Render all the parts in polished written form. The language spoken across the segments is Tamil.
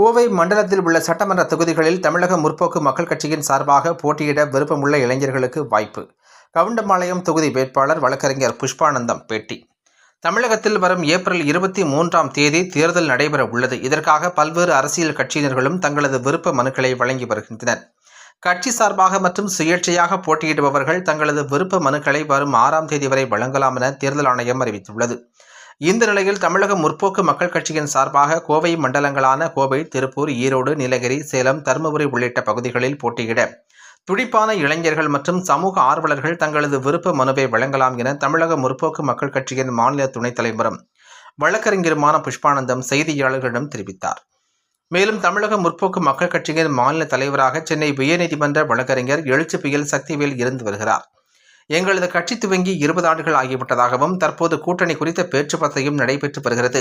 கோவை மண்டலத்தில் உள்ள சட்டமன்ற தொகுதிகளில் தமிழக முற்போக்கு மக்கள் கட்சியின் சார்பாக போட்டியிட விருப்பமுள்ள இளைஞர்களுக்கு வாய்ப்பு. கவுண்டம்பாளையம் தொகுதி வேட்பாளர் வழக்கறிஞர் புஷ்பானந்தம் பேட்டி. தமிழகத்தில் வரும் ஏப்ரல் 23ஆம் தேதி தேர்தல் நடைபெற உள்ளது. இதற்காக பல்வேறு அரசியல் கட்சியினர்களும் தங்களது விருப்ப மனுக்களை வழங்கி வருகின்றனர். கட்சி சார்பாக மற்றும் சுயேட்சையாக போட்டியிடுபவர்கள் தங்களது விருப்ப மனுக்களை வரும் 6ஆம் தேதி வரை வழங்கலாம் என தேர்தல் ஆணையம் அறிவித்துள்ளது. இந்த நிலையில் தமிழக முற்போக்கு மக்கள் கட்சியின் சார்பாக கோவை மண்டலங்களான கோவை, திருப்பூர், ஈரோடு, நீலகிரி, சேலம், தருமபுரி உள்ளிட்ட பகுதிகளில் போட்டியிட துடிப்பான இளைஞர்கள் மற்றும் சமூக ஆர்வலர்கள் தங்களது விருப்ப மனுவை வழங்கலாம் என தமிழக முற்போக்கு மக்கள் கட்சியின் மாநில துணைத் தலைவரும் வழக்கறிஞருமான புஷ்பானந்தம் செய்தியாளர்களிடம் தெரிவித்தார். மேலும் தமிழக முற்போக்கு மக்கள் கட்சியின் மாநில தலைவராக சென்னை உயர்நீதிமன்ற வழக்கறிஞர் எழுச்சி புயல் சக்திவேல் இருந்து வருகிறார். எங்களது கட்சி துவங்கி 20 ஆண்டுகள் ஆகிவிட்டதாகவும் தற்போது கூட்டணி குறித்த பேச்சுவார்த்தையும் நடைபெற்று வருகிறது.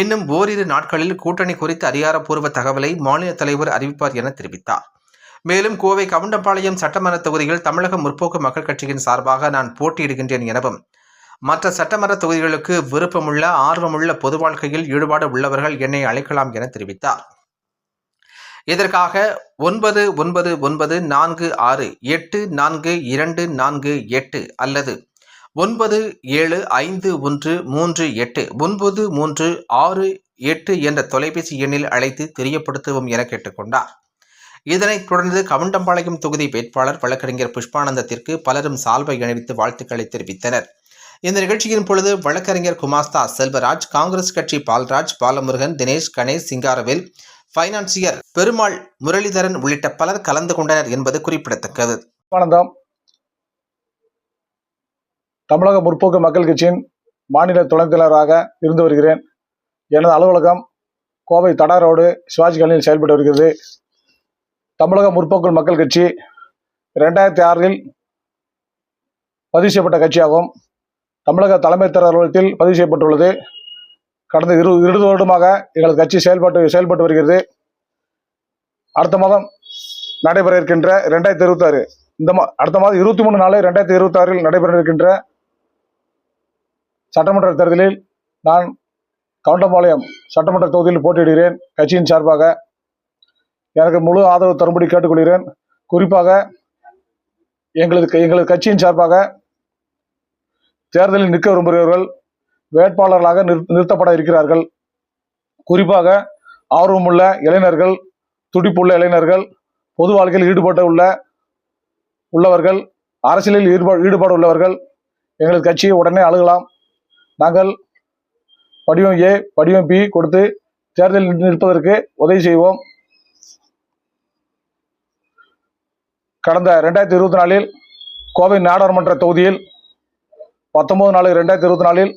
இன்னும் ஓரிரு நாட்களில் கூட்டணி குறித்த அதிகாரப்பூர்வ தகவலை மாநில தலைவர் அறிவிப்பார் என தெரிவித்தார். மேலும் கோவை கவுண்டம்பாளையம் சட்டமன்ற தொகுதியில் தமிழக முற்போக்கு மக்கள் கட்சியின் சார்பாக நான் போட்டியிடுகின்றேன் எனவும் மற்ற சட்டமன்ற தொகுதிகளுக்கு விருப்பமுள்ள ஆர்வமுள்ள பொது வாழ்க்கையில் ஈடுபாடு உள்ளவர்கள் என்னை அழைக்கலாம் என தெரிவித்தார். இதற்காக 9994684248 அல்லது 9751389368 என்ற தொலைபேசி எண்ணில் அழைத்து தெரியப்படுத்துவோம் என கேட்டுக்கொண்டார். இதனைத் தொடர்ந்து கவுண்டம்பாளையம் தொகுதி வேட்பாளர் வழக்கறிஞர் புஷ்பானந்தத்திற்கு பலரும் சால்வை அணிவித்து வாழ்த்துக்களை தெரிவித்தனர். இந்த நிகழ்ச்சியின் பொழுது வழக்கறிஞர் குமாஸ்தா செல்வராஜ், காங்கிரஸ் கட்சி பால்ராஜ், பாலமுருகன், தினேஷ், கணேஷ், சிங்காரவேல், பைனான்சியர் பெருமாள், முரளிதரன் உள்ளிட்ட பலர் கலந்து கொண்டனர் என்பது குறிப்பிடத்தக்கது. தமிழக முற்போக்கு மக்கள் கட்சியின் மாநில துணைத் தலைவராக இருந்து வருகிறேன். எனது அலுவலகம் கோவை தடா ரோடு சிவாஜி காலனியில் செயல்பட்டு வருகிறது. தமிழக முற்போக்கு மக்கள் கட்சி 2006இல் பதிவு செய்யப்பட்ட கட்சியாகும். தமிழக தலைமை தேர்தல் அலுவலகத்தில் பதிவு செய்யப்பட்டுள்ளது. கடந்த 20 வருடமாக எங்களது கட்சி செயல்பட்டு வருகிறது. அடுத்த மாதம் நடைபெற இருக்கின்ற 2026 அடுத்த மாதம் 23/4/2026 நடைபெற இருக்கின்ற சட்டமன்ற தேர்தலில் நான் கவுண்டம்பாளையம் சட்டமன்ற தொகுதியில் போட்டியிடுகிறேன். கட்சியின் சார்பாக எனக்கு முழு ஆதரவு தரும்படி கேட்டுக்கொள்கிறேன். குறிப்பாக எங்களது கட்சியின் சார்பாக தேர்தலில் நிற்க விரும்புகிறவர்கள் வேட்பாளர்களாக நிறுத்தப்பட இருக்கிறார்கள். குறிப்பாக ஆர்வமுள்ள இளைஞர்கள், துடிப்புள்ள இளைஞர்கள், பொது வாழ்க்கையில் உள்ளவர்கள், அரசியலில் ஈடுபாடு உள்ளவர்கள் எங்களது கட்சியை உடனே அணுகலாம். நாங்கள் படிவம் A, படிவம் B கொடுத்து தேர்தலில் நிற்பதற்கு உதவி செய்வோம். கடந்த 2024இல் கோவை நாடாளுமன்ற தொகுதியில் 19/4/2024இல்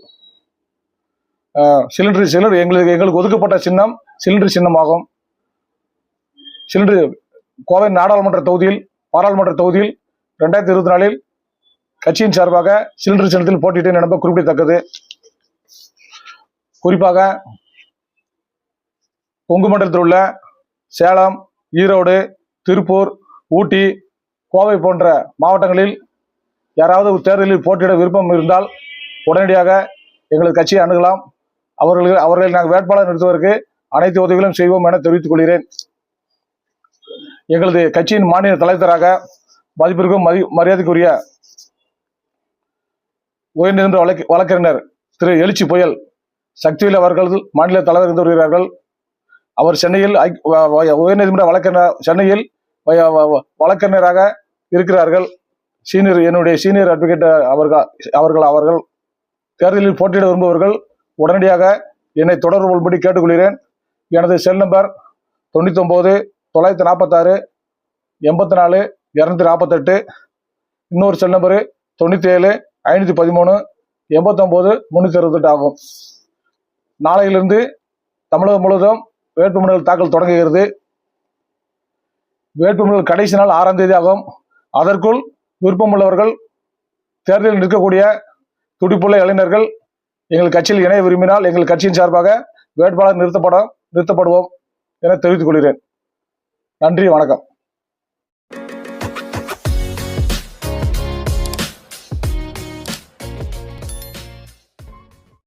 சிலிண்டர் எங்களுக்கு ஒதுக்கப்பட்ட சின்னம் சிலிண்டர் சின்னமாகும். கோவை நாடாளுமன்ற தொகுதியில் பாராளுமன்ற தொகுதியில் 2024இல் கட்சியின் சார்பாக சிலிண்டர் சின்னத்தில் போட்டியிட்டேன் என்பது குறிப்பிடத்தக்கது. குறிப்பாக கொங்கு மண்டலத்தில் உள்ள சேலம், ஈரோடு, திருப்பூர், ஊட்டி, கோவை போன்ற மாவட்டங்களில் யாராவது தேர்தலில் போட்டியிட விருப்பம் இருந்தால் உடனடியாக எங்களது கட்சியை அணுகலாம். அவர்களை நாங்கள் வேட்பாளர் நிறுத்துவதற்கு அனைத்து உதவிகளும் செய்வோம் என தெரிவித்துக் கொள்கிறேன். எங்களது கட்சியின் மாநில தலைவராக மதிப்பிற்கும் மரியாதைக்குரிய உயர்நீதிமன்ற வழக்கறிஞர் திரு எழுச்சி புயல் சக்திவேல் அவர்கள் மாநில தலைவர் இருந்து வருகிறார்கள். அவர் சென்னையில் உயர்நீதிமன்ற சென்னையில் வழக்கறிஞராக இருக்கிறார்கள். என்னுடைய சீனியர் அட்வொகேட் அவர்கள் தேர்தலில் போட்டியிட விரும்புபவர்கள் உடனடியாக என்னை தொடர்பு கொள்ளும்படி கேட்டுக்கொள்கிறேன். எனது செல் நம்பர் 99 946 84 248. இன்னொரு செல் நம்பரு 97 513 89 368 ஆகும். நாளையிலிருந்து தமிழகம் முழுவதும் வேட்புமனுக்கள் தாக்கல் தொடங்குகிறது. வேட்புமனுக்கள் கடைசி நாள் 6ஆம் தேதி ஆகும். அதற்குள் விருப்பமுள்ளவர்கள் தேர்தலில் நிற்கக்கூடிய துடிப்புள்ள இளைஞர்கள் எங்கள் கட்சியில் இணைய விரும்பினால் எங்கள் கட்சியின் சார்பாக வேட்பாளர் நிறுத்தப்படுவோம் என தெரிவித்துக் கொள்கிறேன். நன்றி, வணக்கம்.